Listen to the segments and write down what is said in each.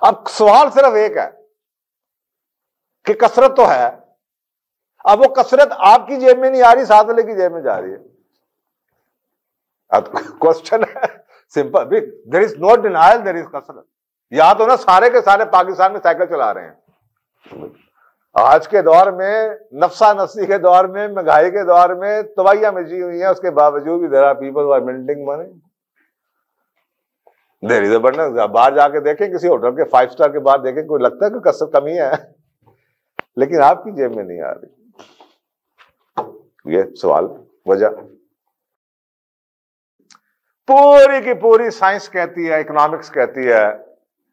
اب سوال صرف ایک ہے کہ کثرت تو ہے، اب وہ کثرت آپ کی جیب میں نہیں آ رہی، ساتھ والے کی جیب میں جا رہی ہے. اب کوشچن ہے سمپل، دیر از نو ڈینائل دیر از کثرت. یا تو نا سارے کے سارے پاکستان میں سائیکل چلا رہے ہیں. آج کے دور میں، نفسا نفسی کے دور میں، مہنگائی کے دور میں توائیاں مچی ہوئی ہیں، اس کے باوجود بھی there are people who are minting money. There is abundance. باہر جا کے دیکھیں کسی ہوٹل کے 5 اسٹار کے باہر دیکھیں، کوئی لگتا ہے کہ کثرت کمی ہے، لیکن آپ کی جیب میں نہیں آ رہی. یہ سوال وجہ پوری کی پوری سائنس کہتی ہے، اکنامکس کہتی ہے.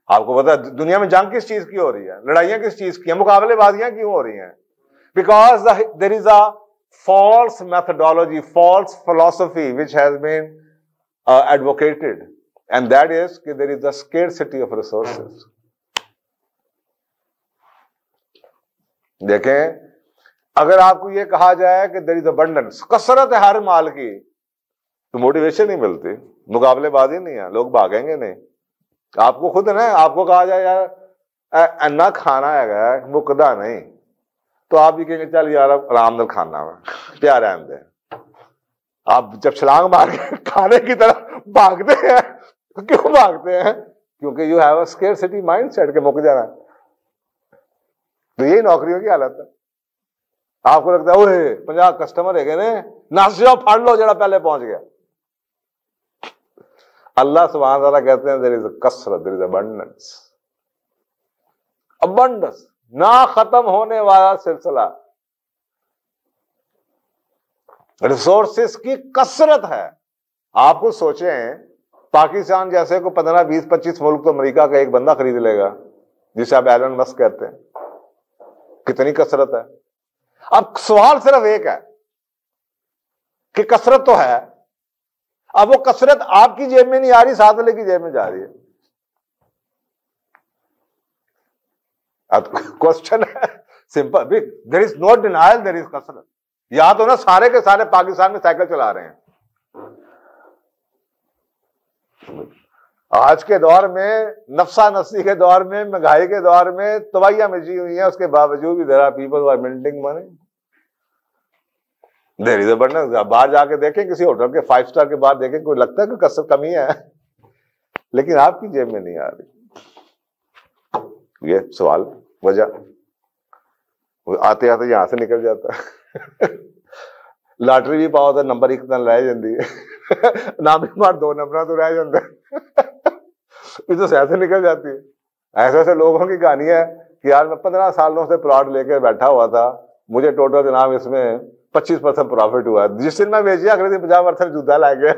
آپ کو پتا ہے دنیا میں جنگ کس چیز کی ہو رہی ہے، لڑائیاں کس چیز کی ہیں، مقابلے بازیاں کیوں ہو رہی ہیں؟ Because there is a false methodology, false philosophy which has been advocated, and that is کہ there is a scarcity of resources. دیکھیں، اگر آپ کو یہ کہا جائے کہ there is abundance، کثرت ہے ہر مال کی، تو موٹیویشن نہیں ملتی، مقابلے بازی نہیں ہے، لوگ بھاگیں گے نہیں. آپ کو خود نا، آپ کو کہا جائے یار اینا کھانا ہے مکدا نہیں، تو آپ بھی کہیں گے چل یار آرام دل کھانا ہے، پیار رہن دیں. آپ جب چھلانگ مار کے کھانے کی طرف بھاگتے ہیں، کیوں بھاگتے ہیں؟ کیونکہ you have a scarcity mindset کے مک جانا. تو یہی نوکریوں کی حالت ہے. آپ کو لگتا ہے اوہ 50 کسٹمر ہے گئے نس جاؤ پھڑ لو جڑا پہلے پہنچ گیا. اللہ سبحانہ تعالیٰ کہتے ہیں there is a کثرت، there is abundance. abundance نہ ختم ہونے والا سلسلہ، ریسورسز کی کثرت ہے. آپ کو سوچیں پاکستان جیسے کو 15 20 25 ملک تو امریکہ کا ایک بندہ خرید لے گا، جسے آپ ایلن مسک کہتے ہیں. کتنی کثرت ہے. اب سوال صرف ایک ہے کہ کثرت تو ہے، اب وہ کثرت آپ کی جیب میں نہیں آ رہی، ساتھ والے کی جیب میں جا رہی ہے. اب کوشچن ہے سمپل، دیر از نو ڈینائل دیر از کثرت. یا تو نا سارے کے سارے پاکستان میں سائیکل چلا رہے ہیں. آج کے دور میں، نفسا نفسی کے دور میں، مہنگائی کے دور میں توائیاں مچی ہوئی ہیں، اس کے باوجود بھی there are people who are minting money. There is abundance. باہر جا کے دیکھیں کسی ہوٹل کے 5 اسٹار کے باہر دیکھیں، کوئی لگتا ہے کہ کثرت کمی ہے، لیکن آپ کی جیب میں نہیں آ رہی. یہ سوال وجہ آتے آتے یہاں سے نکل جاتا ہے. لاٹری بھی پاؤ تو نمبر ایک دن رہ جاتی ہے، نام بیمار 2 نمبر تو رہ جاتے ہیں. یہ تو ایسے نکل جاتی ہے. ایسے ایسے لوگوں کی کہانی ہے کہ یار میں 15 سالوں سے پلاٹ لے کے بیٹھا ہوا تھا، مجھے ٹوٹل جناب اس میں 25% پروفٹ ہوا، جس دن میں بیچیا اگلے دن 50% جوتا لے گیا.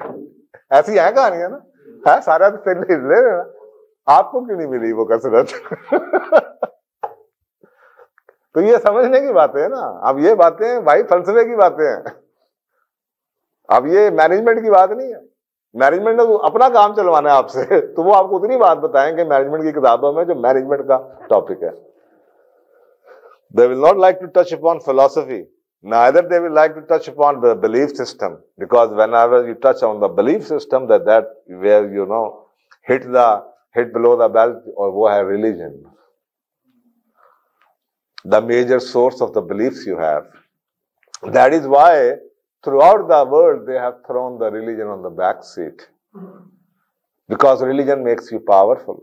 ایسی ہے کہانی ہے نا، ہے سارا لے لینا. آپ کو کیوں نہیں ملی وہ کثرت؟ تو یہ سمجھنے کی باتیں ہیں نا. اب یہ باتیں بھائی فلسفے کی باتیں ہیں. اب یہ مینجمنٹ کی بات نہیں ہے. مینجمنٹ نے اپنا کام چلوانا ہے آپ سے، تو وہ آپ کو اتنی بات بتائیں کہ مینجمنٹ کی کتابوں میں جو مینجمنٹ کا ٹاپک ہے. They will not like to touch upon philosophy. Neither they will like to touch upon the belief system, because whenever you touch on the belief system, that where you know hit below the belt, or wo hai religion, the major source of the beliefs you have. That is why throughout the world they have thrown the religion on the back seat, because religion makes you powerful.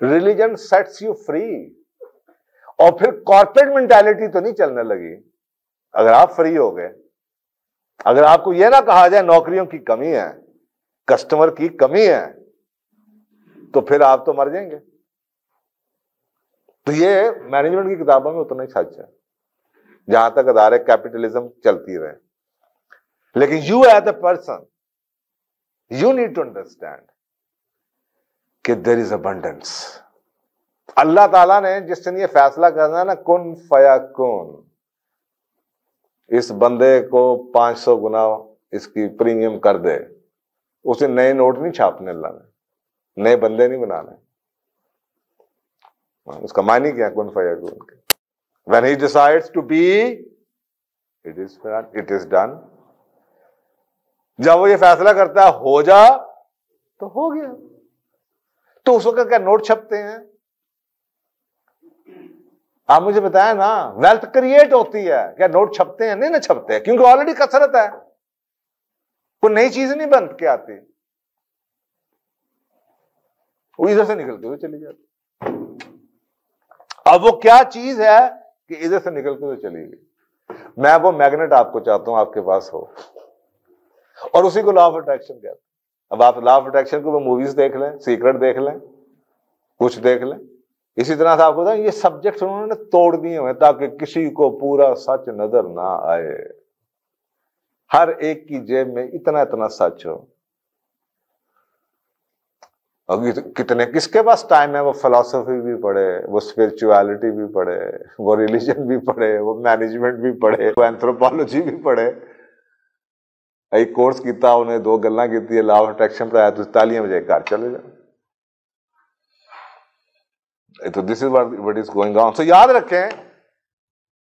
Religion sets you free. اور پھر corporate mentality تو نہیں چلنے لگی. اگر آپ free ہو گئے، اگر آپ کو یہ نہ کہا جائے نوکریوں کی کمی ہے، کسٹمر کی کمی ہے، تو پھر آپ تو مر جائیں گے. تو یہ مینجمنٹ کی کتابوں میں اتنا ہی سچ ہے جہاں تک ادارے کیپٹلزم چلتی رہے. لیکن you as a person you need to understand کہ دیر از ابنڈنس. اللہ تعالیٰ نے جس دن یہ فیصلہ کرنا ہے نا، کن فیکون، اس بندے کو 500 گنا اس کی پریمیم کر دے، اسے نئے نوٹ نہیں چھاپنے اللہ نے، نئے بندے نہیں بنانے. اس کا معنی کیا کن فیکون؟ when he decides to be, it is done. جب وہ یہ فیصلہ کرتا ہے ہو جا، تو ہو گیا. تو اس وقت کیا نوٹ چھپتے ہیں؟ آپ مجھے بتائیں نا، ویلتھ کریٹ ہوتی ہے کیا نوٹ چھپتے ہیں؟ نہیں نہ چھپتے، کیونکہ آلریڈی کثرت ہے، کوئی نئی چیز نہیں بن کے آتی، وہ ادھر سے نکلتے ہوئے چلی جاتی۔ اب وہ کیا چیز ہے کہ ادھر سے نکلتے ہوئے چلی گئی؟ میں وہ میگنیٹ آپ کو چاہتا ہوں آپ کے پاس ہو، اور اسی کو لا آف اٹریکشن کہتے ہیں۔ اب آپ لا آف اٹریکشن کو موویز دیکھ لیں، سیکرٹ دیکھ لیں، کچھ دیکھ لیں، اسی طرح سے آپ کو یہ سبجیکٹس انہوں نے توڑ دیے ہوئے تاکہ کسی کو پورا سچ نظر نہ آئے، ہر ایک کی جیب میں اتنا اتنا سچ ہو۔ اور کتنے کس کے پاس ٹائم ہے وہ فلسفی بھی پڑھے، وہ اسپرچویلٹی بھی پڑھے، وہ ریلیجن بھی پڑھے، وہ مینجمنٹ بھی پڑھے، وہ اینتھروپولوجی بھی پڑھے۔ ایک کورس کیتا انہیں 2 گلاں کیتی ہے، لا آف اٹریکشن پڑھایا، تو تالیاں بجے گھر چلے جاؤ۔ تو دس از what is going on۔ سو یاد رکھیں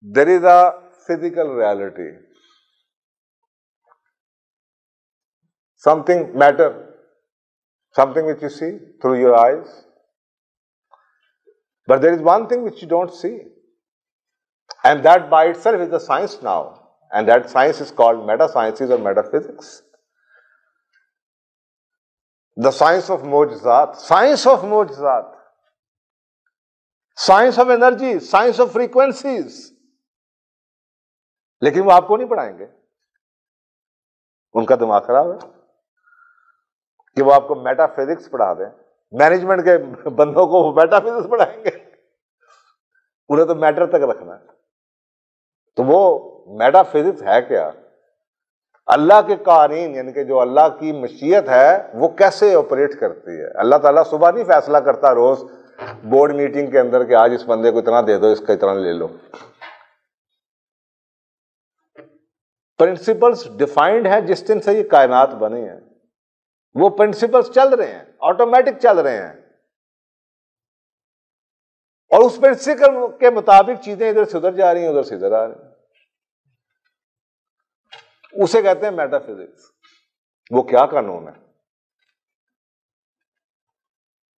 there is a physical reality، something matter، something which you see through your eyes, but there is one thing which you don't see, and that by itself is the science now, and that science is called meta-sciences or metaphysics, the science of mu'jizat, science of mu'jizat، science of energy, science of frequencies. لیکن وہ آپ کو نہیں پڑھائیں گے، ان کا دماغ خراب ہے کہ وہ آپ کو میٹا فزکس پڑھا دیں۔ مینجمنٹ کے بندوں کو وہ میٹا فزکس پڑھائیں گے، انہیں تو میٹر تک رکھنا ہے۔ تو وہ میٹا فزکس ہے کیا؟ اللہ کے قوانین، یعنی کہ جو اللہ کی مشیت ہے وہ کیسے آپریٹ کرتی ہے۔ اللہ تعالیٰ صبح نہیں فیصلہ کرتا روز بورڈ میٹنگ کے اندر کہ آج اس بندے کو اتنا دے دو، اس کا اتنا لے لو۔ پرنسپلز ڈیفائنڈ ہے جس دن سے یہ کائنات بنی ہے، وہ پرنسپلز چل رہے ہیں، آٹومیٹک چل رہے ہیں، اور اس پرنسپل کے مطابق چیزیں ادھر سے ادھر جا رہی ہیں، ادھر سے ادھر آ رہی ہیں۔ اسے کہتے ہیں میٹا فزکس۔ وہ کیا قانون ہے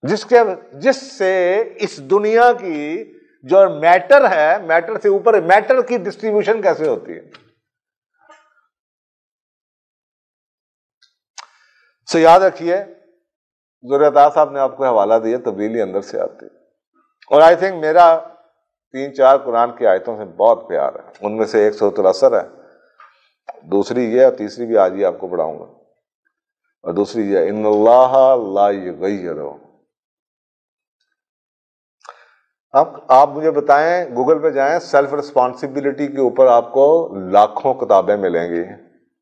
جس سے اس دنیا کی جو میٹر ہے، میٹر سے اوپر میٹر کی ڈسٹریبیوشن کیسے ہوتی ہے؟ سو یاد رکھیے، ضرورت صاحب نے آپ کو حوالہ دیا، تبدیلی اندر سے آتی ہے۔ اور آئی تھنک میرا 3-4 قرآن کی آیتوں سے بہت پیار ہے، ان میں سے ایک سورۃ العصر ہے، دوسری یہ، اور تیسری بھی آج ہی آپ کو پڑھاؤں گا، اور دوسری یہ ان اللہ لا یغیر۔ آپ مجھے بتائیں، گوگل پہ جائیں، سیلف رسپانسبلٹی کے اوپر آپ کو لاکھوں کتابیں ملیں گی۔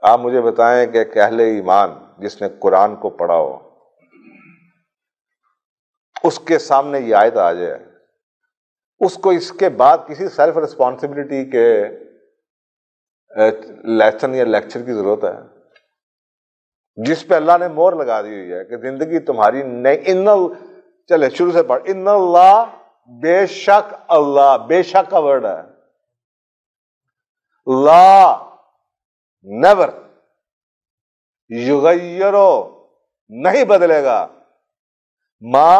آپ مجھے بتائیں کہ ایک اہل ایمان جس نے قرآن کو پڑھا ہو، اس کے سامنے یہ آیت آ جائے، اس کو اس کے بعد کسی سیلف رسپانسبلٹی کے لیسن یا لیکچر کی ضرورت ہے؟ جس پہ اللہ نے مور لگا دی ہوئی ہے کہ زندگی تمہاری نئی، چلے شروع سے پڑھ، ان اللہ، بے شک اللہ، بے شک کا ورڈ ہے، لا نیور، یغیرو نہیں بدلے گا، ما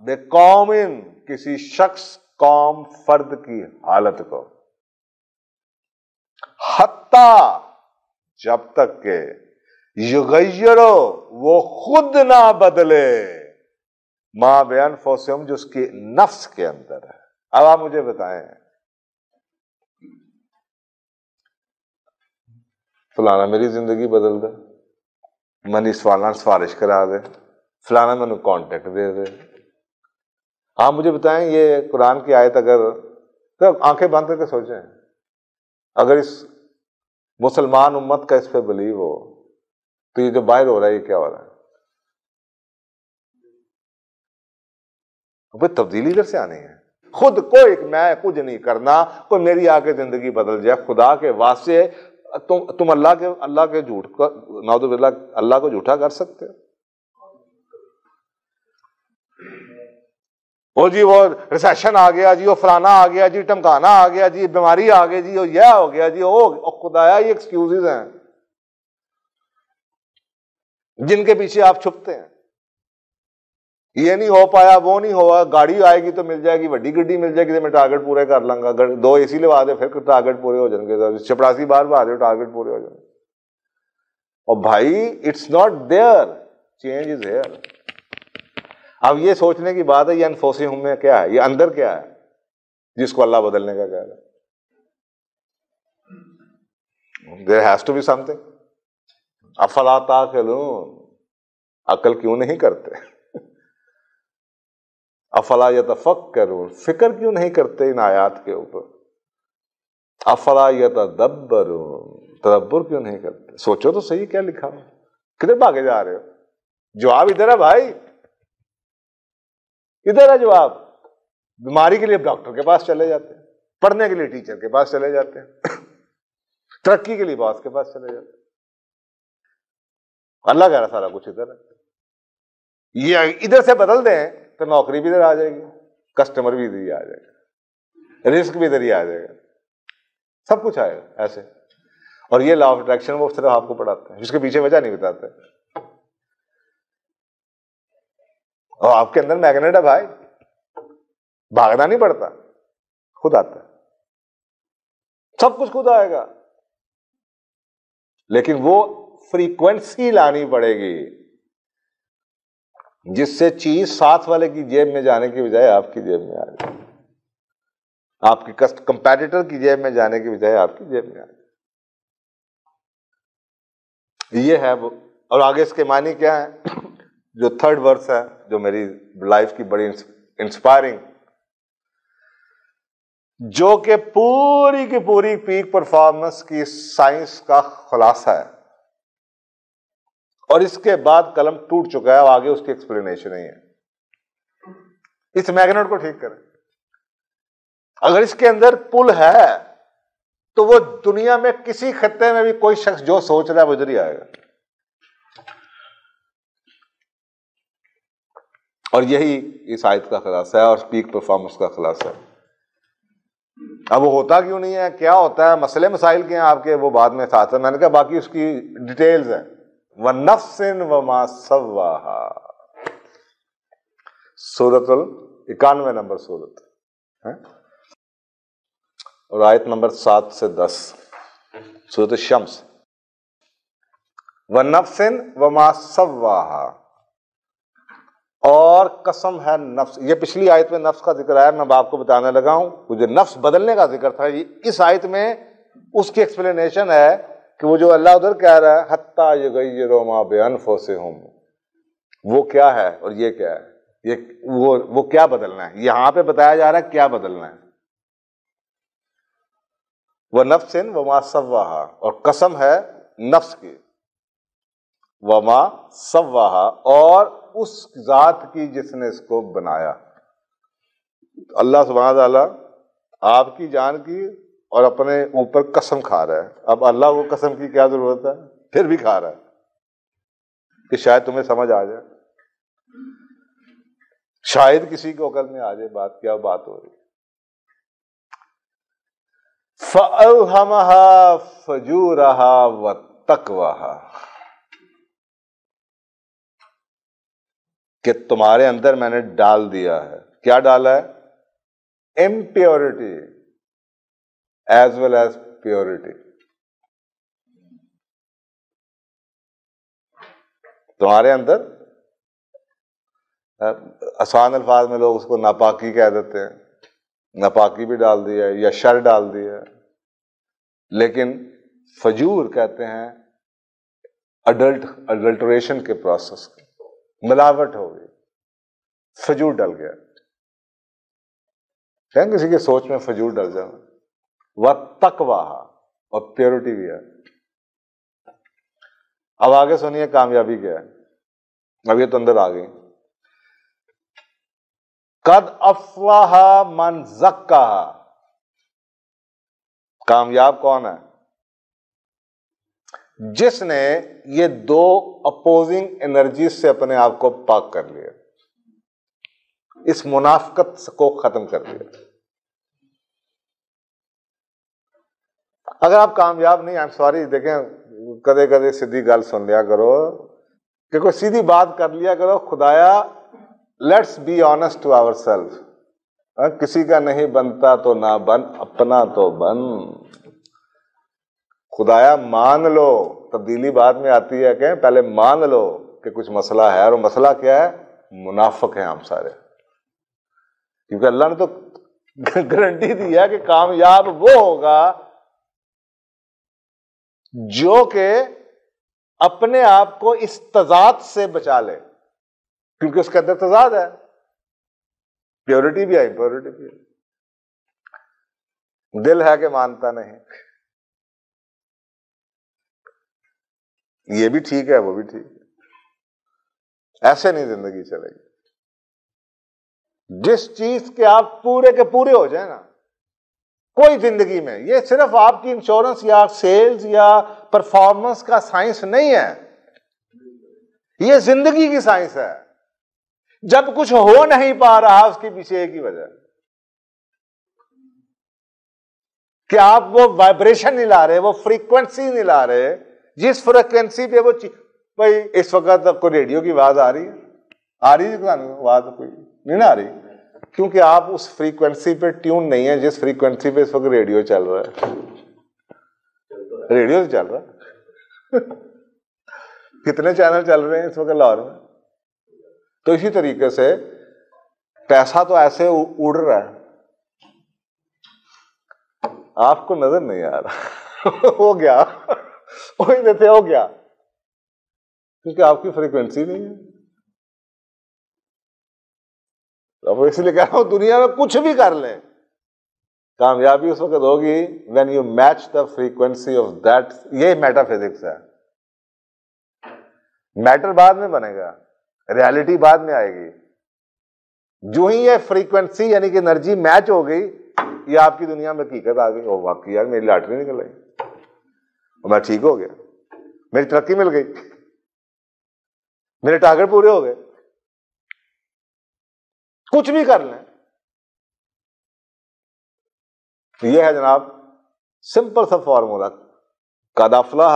بے قومن کسی شخص، قوم، فرد کی حالت کو، حتیٰ جب تک کہ یغیرو وہ خود نہ بدلے، ماں بے انفسہم جو اس کے نفس کے اندر ہے۔ اب آپ مجھے بتائیں، فلانا میری زندگی بدل دے، منی فلانا سفارش کرا دے، فلانا میں نے کانٹیکٹ دے دے۔ آپ مجھے بتائیں، یہ قرآن کی آیت اگر آنکھیں بند کر کے سوچیں، اگر اس مسلمان امت کا اس پہ بلیو ہو تو یہ جو باہر ہو رہا ہے یہ کیا ہو رہا ہے؟ بھئی تبدیلی ادھر سے آنی ہے، خود کوئی، میں کچھ نہیں کرنا، کوئی میری آ کے زندگی بدل جائے، خدا کے واسطے تم اللہ کے جھوٹ کا، نعوذ باللہ، اللہ کو جھوٹا کر سکتے ہو؟ وہ جی وہ ریسیشن آ گیا جی، وہ فلانا آ گیا جی، ٹمکانا آ گیا جی، بیماری آ گئی جی، وہ یہ ہو گیا جی، او خدایا، یہ ایکسکیوزز ہیں جن کے پیچھے آپ چھپتے ہیں۔ یہ نہیں ہو پایا، وہ نہیں ہوا، گاڑی آئے گی تو مل جائے گی، وڈی گڈی مل جائے گی تو میں ٹارگیٹ پورے کر لوں گا، 2 AC لوا دے پھر ٹارگیٹ پورے ہو جائیں گے، چپڑاسی بار بہا دے ٹارگیٹ پورے ہو جائیں گے. اور بھائی it's not there, change is here. اب یہ سوچنے کی بات ہے یہ انفسہم میں کیا ہے، یہ اندر کیا ہے جس کو اللہ بدلنے کا کہہ رہا ہے. There has to be something. افلا تعقلون، عقل کیوں نہیں کرتے؟ افلا یتفکرون، فکر کیوں نہیں کرتے ان آیات کے اوپر؟ افلا یتدبرون، تدبر کیوں نہیں کرتے؟ سوچو تو صحیح کیا لکھا ہو، کدھر بھاگے جا رہے ہو؟ جواب ادھر ہے بھائی، ادھر ہے جواب. بیماری کے لیے ڈاکٹر کے پاس چلے جاتے ہیں، پڑھنے کے لیے ٹیچر کے پاس چلے جاتے ہیں، ترقی کے لیے باس کے پاس چلے جاتے ہیں. اللہ کہہ رہا سارا کچھ ادھر ہے. یہ ادھر سے بدل دیں تو نوکری بھی ادھر آ جائے گی، کسٹمر بھی ادھر ہی آ جائے گا، رزق بھی ادھر ہی آ جائے گا، سب کچھ آئے گا ایسے. اور یہ لا آف اٹریکشن وہ صرف آپ کو پڑھاتے ہیں، جس کے پیچھے وجہ نہیں بتاتے. اور آپ کے اندر میگنیٹ ہے بھائی، بھاگنا نہیں پڑتا، خود آتا ہے، سب کچھ خود آئے گا. لیکن وہ فریکوینسی لانی پڑے گی جس سے چیز ساتھ والے کی جیب میں جانے کی بجائے آپ کی جیب میں آ جائے، آپ کی کمپیٹیٹر کی جیب میں جانے کی بجائے آپ کی جیب میں آ جائے. یہ ہے وہ. اور آگے اس کے معنی کیا ہے؟ جو 3rd ورس ہے جو میری لائف کی بڑی انسپائرنگ، جو کہ پوری کی پوری پیک پرفارمنس کی سائنس کا خلاصہ ہے، اور اس کے بعد قلم ٹوٹ چکا ہے، اور آگے اس کی ایکسپلینیشن ہی ہے. اس میگنیٹ کو ٹھیک کریں. اگر اس کے اندر پل ہے تو وہ دنیا میں کسی خطے میں بھی کوئی شخص جو سوچ رہا ہے وہ ادھر ہی آئے گا. اور یہی اس آیت کا خلاصہ ہے اور پیک پرفارمنس کا خلاصہ ہے. اب وہ ہوتا کیوں نہیں ہے، کیا ہوتا ہے، مسئلے مسائل کے ہیں آپ کے، وہ بعد میں ساتھ ہے. میں نے کہا باقی اس کی ڈیٹیلز ہیں. وَنَفْسٍ وَمَا سَوَّاهَا، سورۃ 91 نمبر سورت ہے، اور آیت نمبر 7 سے 10 سورۃ الشمس. وَنَفْسٍ وَمَا سَوَّاهَا، اور قسم ہے نفس. یہ پچھلی آیت میں نفس کا ذکر آیا، میں آپ کو بتانے لگا ہوں. وہ جو نفس بدلنے کا ذکر تھا، اس آیت میں اس کی ایکسپلینیشن ہے کہ وہ جو اللہ ادھر کہہ رہا ہے حتیٰ یغیروا ما بانفسہم، وہ کیا ہے اور یہ کیا ہے، یہ وہ کیا بدلنا ہے. یہاں پہ بتایا جا رہا ہے کیا بدلنا ہے. وَنَفْسٍ وَمَا سَوَّاهَا، اور قسم ہے نفس کی، وما سواها، اور اس ذات کی جس نے اس کو بنایا. اللہ سبحانہ تعالیٰ آپ کی جان کی اور اپنے اوپر قسم کھا رہا ہے. اب اللہ کو قسم کی کیا ضرورت ہے، پھر بھی کھا رہا ہے کہ شاید تمہیں سمجھ آ جائے، شاید کسی کو عقل میں آ جائے بات کیا بات ہو رہی. فَأَلْهَمَهَا فُجُورَهَا وَتَقْوَاهَا، کہ تمہارے اندر میں نے ڈال دیا ہے. کیا ڈالا ہے؟ Impurity as well as purity. تمہارے اندر آسان الفاظ میں لوگ اس کو ناپاکی کہہ دیتے ہیں، ناپاکی بھی ڈال دیا ہے یا شر ڈال دیا ہے. لیکن فجور کہتے ہیں اڈلٹریشن کے پروسیس کو، ملاوٹ ہو گئی، فجور ڈل گیا. کہیں کسی کی سوچ میں فجور ڈل جانا. وَتَقْوَاهَا، اور پیورٹی بھی ہے. اب آگے سنیے کامیابی کیا ہے. اب یہ تو اندر آ گئی. قَدْ أَفْلَحَ مَنْ زَكَّاهَا، کامیاب کون ہے؟ جس نے یہ 2 اپوزنگ انرجیز سے اپنے آپ کو پاک کر لیا، اس منافقت کو ختم کر دیا. اگر آپ کامیاب نہیں، I'm sorry، دیکھیں کدے کدے سیدھی گل سن لیا کرو، کہ کوئی سیدھی بات کر لیا کرو. خدایا let's be honest to our self. کسی کا نہیں بنتا تو نہ بن، اپنا تو بن. خدایا مان لو، تبدیلی بعد میں آتی ہے کہ پہلے مان لو کہ کچھ مسئلہ ہے. اور مسئلہ کیا ہے؟ منافق ہیں ہم سارے. کیونکہ اللہ نے تو گارنٹی دی ہے کہ کامیاب وہ ہوگا جو کہ اپنے آپ کو اس تضاد سے بچا لے، کیونکہ اس کے اندر تضاد ہے، پیورٹی بھی ہے، امپیورٹی بھی ہے. دل ہے کہ مانتا نہیں، یہ بھی ٹھیک ہے وہ بھی ٹھیک ہے. ایسے نہیں زندگی چلے گی. جس چیز کے آپ پورے کے پورے ہو جائیں نا کوئی زندگی میں، یہ صرف آپ کی انشورنس یا سیلز یا پرفارمنس کا سائنس نہیں ہے، یہ زندگی کی سائنس ہے. جب کچھ ہو نہیں پا رہا اس کے پیچھے ایک ہی وجہ ہے کہ آپ وہ وائبریشن نہیں لا رہے، وہ فریکوینسی نہیں لا رہے جس فریکوینسی پہ وہ بھائی اس وقت کوئی ریڈیو کی آواز آ رہی ہے، آ رہی ہے آواز کوئی نہیں آ رہی، کیونکہ آپ اس فریکوینسی پہ ٹیون نہیں ہے جس فریکوینسی پہ اس وقت ریڈیو چل رہا ہے. ریڈیو تو چل رہا ہے. کتنے چینل چل رہے ہیں اس وقت لاہور میں. تو اسی طریقے سے پیسہ تو ایسے اڑ رہا ہے، آپ کو نظر نہیں آ رہا. ہو گیا وہی دیتے ہو گیا کیونکہ آپ کی فریکوینسی نہیں ہے. اب اس لیے کہہ رہا ہوں دنیا میں کچھ بھی کر لیں، کامیابی اس وقت ہوگی when you match the frequency of that. یہ میٹا فزکس ہے. میٹر بعد میں بنے گا، ریالٹی بعد میں آئے گی. جو ہی یہ فریکوینسی یعنی کہ انرجی میچ ہو گئی، یہ آپ کی دنیا میں حقیقت آ گئی. اور واقعی یار میری لاٹری نکل گئی اور میں ٹھیک ہو گیا، میری ترقی مل گئی، میرے ٹارگیٹ پورے ہو گئے. کچھ بھی کر لیں. یہ ہے جناب سمپل سا فارمولا. قد افلح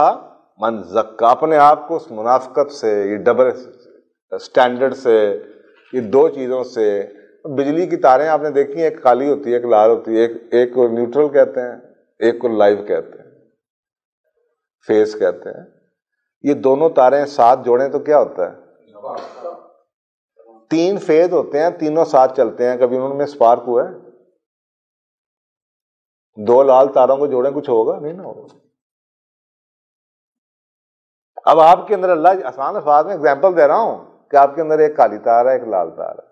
من زکا. اپنے آپ کو اس منافقت سے، یہ ڈبل اسٹینڈرڈ سے، یہ دو چیزوں سے. بجلی کی تاریں آپ نے دیکھی ہیں، ایک کالی ہوتی ہے ایک لال ہوتی ہے، ایک کو نیوٹرل کہتے ہیں ایک کو لائیو کہتے ہیں، فیز کہتے ہیں. یہ دونوں تاریں ساتھ جوڑیں تو کیا ہوتا ہے؟ 3 فیز ہوتے ہیں، تینوں ساتھ چلتے ہیں. کبھی انہوں میں اسپارک ہوا ہے؟ 2 لال تاروں کو جوڑیں کچھ ہوگا نہیں نہ ہوگا. اب آپ کے اندر اللہ آسان الفاظ میں اگزامپل دے رہا ہوں کہ آپ کے اندر ایک کالی تار ہے ایک لال تار ہے.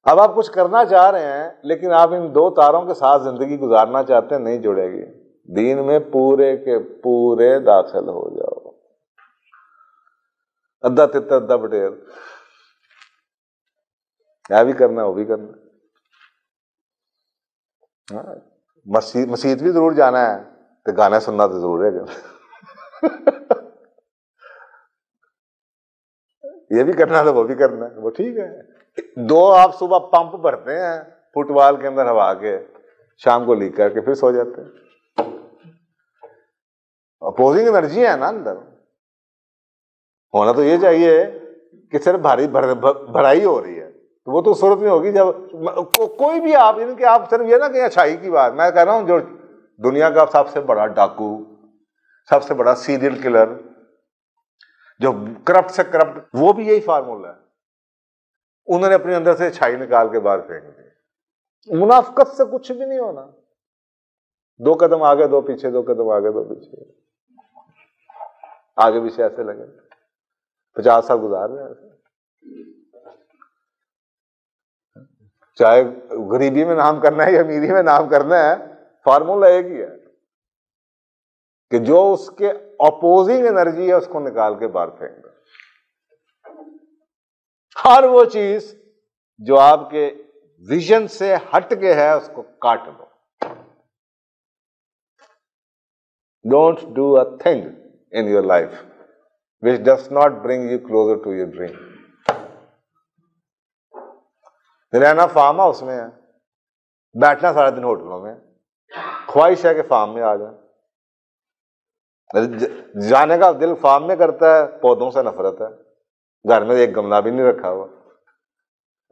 اب آپ کچھ کرنا چاہ رہے ہیں لیکن آپ ان 2 تاروں کے ساتھ زندگی گزارنا چاہتے ہیں، نہیں جڑے گی. دین میں پورے کے پورے داخل ہو جاؤ. ادھا تتر ادھا بٹیر، یہ بھی کرنا وہ بھی کرنا. مسجد بھی ضرور جانا ہے تو گانا سننا تو ضرور ہے. یہ بھی کرنا تو وہ بھی کرنا ہے، وہ ٹھیک ہے. 2 آپ صبح پمپ بھرتے ہیں فٹ بال کے اندر ہوا کے، شام کو لیک کر کے پھر سو جاتے ہیں. اپوزنگ انرجی ہے نا اندر. ہونا تو یہ چاہیے کہ صرف بھاری بھرائی ہو رہی ہے، تو وہ تو صورت میں ہوگی جب کوئی بھی آپ، یعنی کہ آپ صرف یہ نہ کہ اچھائی کی بات. میں کہہ رہا ہوں جو دنیا کا سب سے بڑا ڈاکو، سب سے بڑا سیریل کلر، جو کرپٹ سے کرپٹ، وہ بھی یہی فارمولا ہے. انہوں نے اپنے اندر سے اچھائی نکال کے باہر پھینک دی. منافقت سے کچھ بھی نہیں ہونا. 2 قدم آگے 2 پیچھے، 2 قدم آگے 2 پیچھے، آگے پیچھے ایسے لگے. 50 سال گزار رہے ہیں. چاہے غریبی میں نام کرنا ہے یا امیری میں نام کرنا ہے، فارمولا ایک ہی ہے کہ جو اس کے اپوزنگ انرجی ہے اس کو نکال کے باہر پھینک دو. ہر وہ چیز جو آپ کے ویژن سے ہٹ کے ہے اس کو کاٹ دو. Don't do a thing in your life which does not bring you closer to your dream. رہنا فارم ہاؤس میں ہے، بیٹھنا سارا دن ہوٹلوں میں، خواہش ہے کہ فارم میں آ جائیں. جانے کا دل فارم میں کرتا ہے، پودوں سے نفرت ہے، گھر میں ایک گملہ بھی نہیں رکھا ہوا.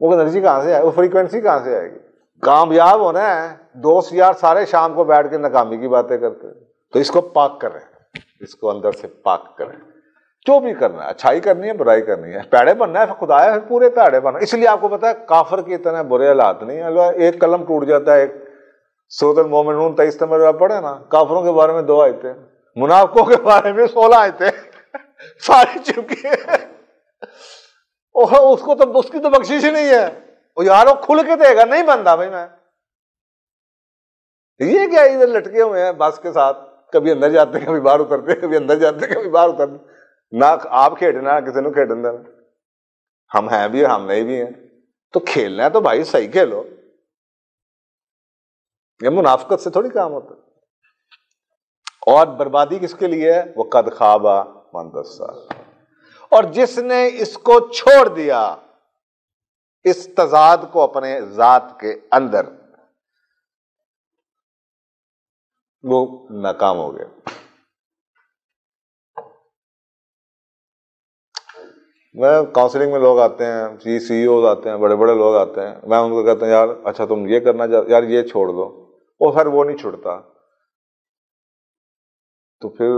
وہ انرجی کہاں سے آئے گی, وہ فریکوینسی کہاں سے آئے گی؟ کامیاب ہونا ہے, دوست یار سارے شام کو بیٹھ کے ناکامی کی باتیں کرتے ہیں. تو اس کو پاک کریں, اس کو اندر سے پاک کریں. جو بھی کرنا ہے, اچھائی کرنی ہے, برائی کرنی ہے, پیڑے بننا ہے, خدا ہے پورے پیڑے بننا. اس لیے آپ کو پتا ہے کافر کے اتنے برے حالات نہیں ہیں. ایک قلم ٹوٹ جاتا ہے, ایک سورۃ المومنون 23 نمبر پڑھے نا, کافروں کے بارے میں 2 آیتیں, منافقوں کے بارے میں 16 آیتیں, ساری چپکی ہے. اس کو تو اس کی تو بخشش ہی نہیں ہے. وہ یار وہ کھل کے دے گا, نہیں بنتا بھائی میں. یہ کیا ادھر لٹکے ہوئے ہیں بس کے ساتھ, کبھی اندر جاتے ہیں کبھی باہر اترتے ہیں, کبھی اندر جاتے ہیں کبھی باہر اترتے ہیں. نہ آپ کھیلنا نہ کسی نے کھیلنا, ہم ہیں بھی ہم نہیں بھی ہیں. تو کھیلنا ہے تو بھائی صحیح کھیلو, یہ منافقت سے تھوڑی کام ہوتا. اور بربادی کس کے لیے ہے؟ وہ قد خواب من دسا. اور جس نے اس کو چھوڑ دیا, اس تضاد کو اپنے ذات کے اندر, وہ ناکام ہو گیا. میں کاؤنسلنگ میں لوگ آتے ہیں, سی اوز آتے ہیں, بڑے بڑے لوگ آتے ہیں, میں ان کو کہتا ہوں یار اچھا تم یہ کرنا چاہتے, یار یہ چھوڑ دو, وہ پھر وہ نہیں چھوڑتا. تو پھر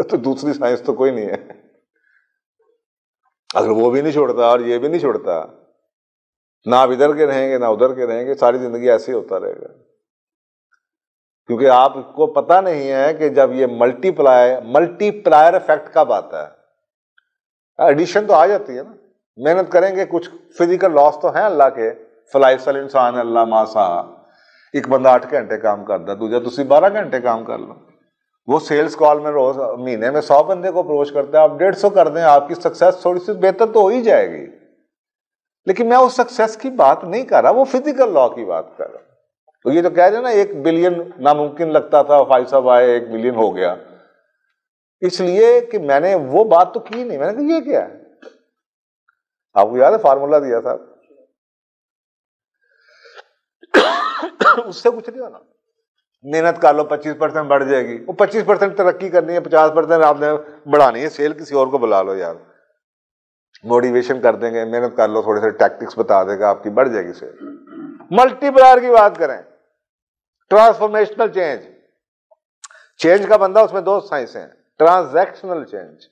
تو دوسری سائنس تو کوئی نہیں ہے. اگر وہ بھی نہیں چھوڑتا اور یہ بھی نہیں چھوڑتا, نہ آپ ادھر کے رہیں گے نہ ادھر کے رہیں گے, ساری زندگی ایسے ہی ہوتا رہے گا. کیونکہ آپ کو پتا نہیں ہے کہ جب یہ ملٹی پلائر افیکٹ کب آتا ہے. ایڈیشن تو آ جاتی ہے نا, محنت کریں گے, کچھ فزیکل لاس تو ہیں اللہ کے. فلائسل انسان اللہ ماسا, ایک بندہ 8 گھنٹے کام کرتا, دوسرا تسی 12 گھنٹے کام کر لو. وہ سیلز کال میں روز مہینے میں 100 بندے کو اپروچ کرتا ہے, آپ 150 کر دیں, آپ کی سکسیس تھوڑی سی بہتر تو ہو ہی جائے گی. لیکن میں اس سکسیس کی بات نہیں کر رہا, وہ فزیکل لا کی بات کر رہا. تو یہ تو کہہ رہے ہیں نا 1 بلین ناممکن لگتا تھا, 5 صاحب آئے 1 بلین ہو گیا. اس لیے کہ میں نے وہ بات تو کی نہیں, میں نے کہا یہ کیا ہے. آپ کو یاد ہے فارمولا دیا تھا, اس سے کچھ نہیں ہونا. محنت کر لو 25% بڑھ جائے گی, وہ 25% ترقی کرنی ہے, 50% آپ نے بڑھانی ہے, سیل کسی اور کو بلا لو یار, موٹیویشن کر دیں گے, محنت کر لو, تھوڑے سے ٹیکٹکس بتا دے گا, آپ کی بڑھ جائے گی سیل. ملٹی پلائر کی بات کریں, ٹرانسفارمیشنل چینج کا بندہ, اس میں 2 سائنس ہیں. ٹرانزیکشنل چینج,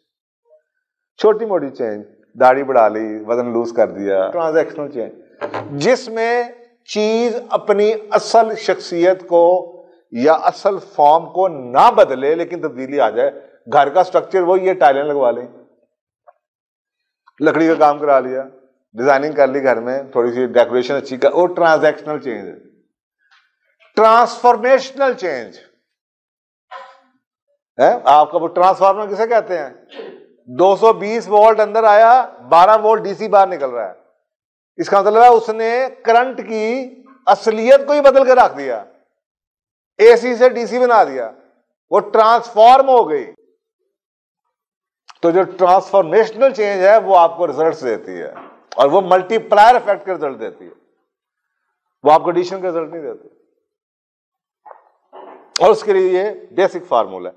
چھوٹی موٹی چینج, داڑھی بڑھا لی, وزن لوز کر دیا. ٹرانزیکشنل چینج جس میں چیز اپنی اصل شخصیت کو یا اصل فارم کو نہ بدلے لیکن تبدیلی آ جائے. گھر کا سٹرکچر وہی ہے, ٹائلیں لگوا لیں, لکڑی کا کام کرا لیا, ڈیزائننگ کر لی گھر میں, تھوڑی سی ڈیکوریشن اچھی کر, وہ ٹرانزیکشنل چینج ہے. ٹرانسفارمیشنل چینج آپ کا وہ ٹرانسفارمر کسے کہتے ہیں؟ 220 وولٹ اندر آیا, 12 وولٹ ڈی سی باہر نکل رہا ہے. اس کا مطلب ہے اس نے کرنٹ کی اصلیت کو ہی بدل کے رکھ دیا, اے سی سے ڈی سی بنا دیا, وہ ٹرانسفارم ہو گئی. تو جو ٹرانسفارمیشنل چینج ہے وہ آپ کو ریزلٹس دیتی ہے, اور وہ ملٹی پلائر افیکٹ کے ریزلٹ دیتی ہے, وہ آپ کو ایڈیشن کا ریزلٹ نہیں دیتی. اور اس کے لیے یہ بیسک فارمولا ہے.